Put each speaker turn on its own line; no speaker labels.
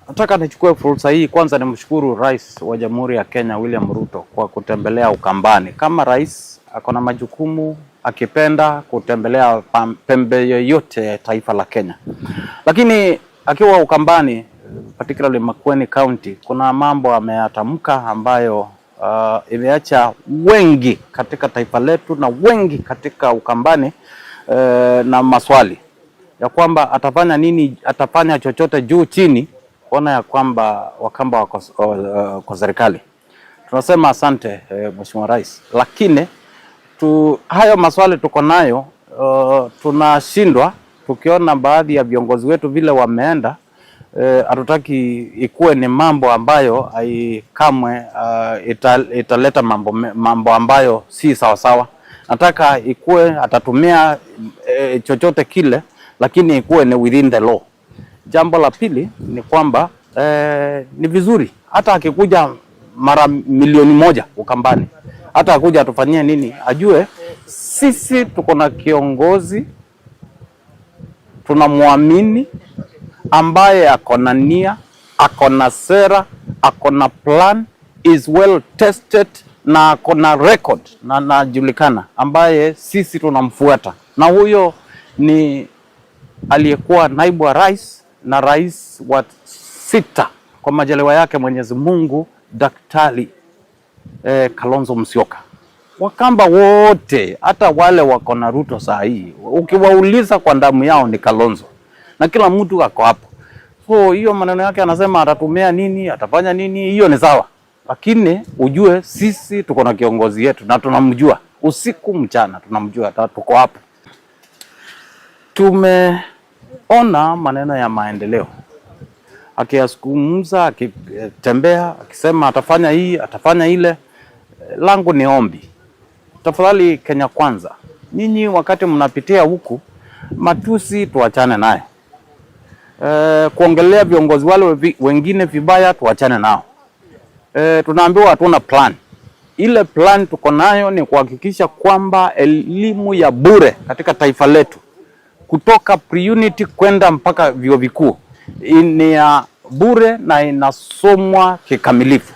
Nataka nichukue fursa hii kwanza nimshukuru Rais wa Jamhuri ya Kenya William Ruto kwa kutembelea Ukambani. Kama rais akona majukumu akipenda kutembelea pembe yoyote ya taifa la Kenya. Lakini akiwa Ukambani, particularly Makueni County, kuna mambo ameyatamka ambayo imeacha wengi katika taifa letu na wengi katika Ukambani na maswali ya kwamba atafanya nini, atafanya chochote juu chini kuona ya kwamba Wakamba kwa serikali. Tunasema asante Mheshimiwa Rais, lakini hayo maswali tuko nayo, tunashindwa tukiona baadhi ya viongozi wetu vile wameenda. Hatutaki ikuwe ni mambo ambayo kamwe italeta mambo ambayo si sawa sawa. Nataka ikuwe atatumia chochote kile, lakini ikuwe ni within the law. Jambo la pili ni kwamba ni vizuri hata akikuja mara milioni moja Ukambani, hata akuja atufanyie nini, ajue sisi tuko na kiongozi tunamwamini, ambaye akona nia, akona sera, akona plan, is well tested na akona record na najulikana, ambaye sisi tunamfuata, na huyo ni aliyekuwa naibu wa rais na rais wa 6 kwa majaliwa yake Mwenyezi Mungu, Daktari Kalonzo Musyoka. Wakamba wote, hata wale wako na Ruto saa hii, ukiwauliza kwa damu yao ni Kalonzo, na kila mtu ako hapo. So hiyo maneno yake anasema atatumia nini, atafanya nini, hiyo ni sawa, lakini ujue sisi tuko na kiongozi yetu na tunamjua usiku mchana, tunamjua, tuko hapo. Tumeona maneno ya maendeleo akiyazungumza, akitembea, akisema atafanya hii, atafanya ile. Langu ni ombi, tafadhali Kenya Kwanza, nyinyi wakati mnapitia huku, matusi tuachane naye. Kuongelea viongozi wale wengine vibaya tuachane nao. Tunaambiwa hatuna plan. Ile plan tuko nayo ni kuhakikisha kwamba elimu ya bure katika taifa letu, kutoka pre-unity kwenda mpaka vyuo vikuu, ni ya bure na inasomwa kikamilifu.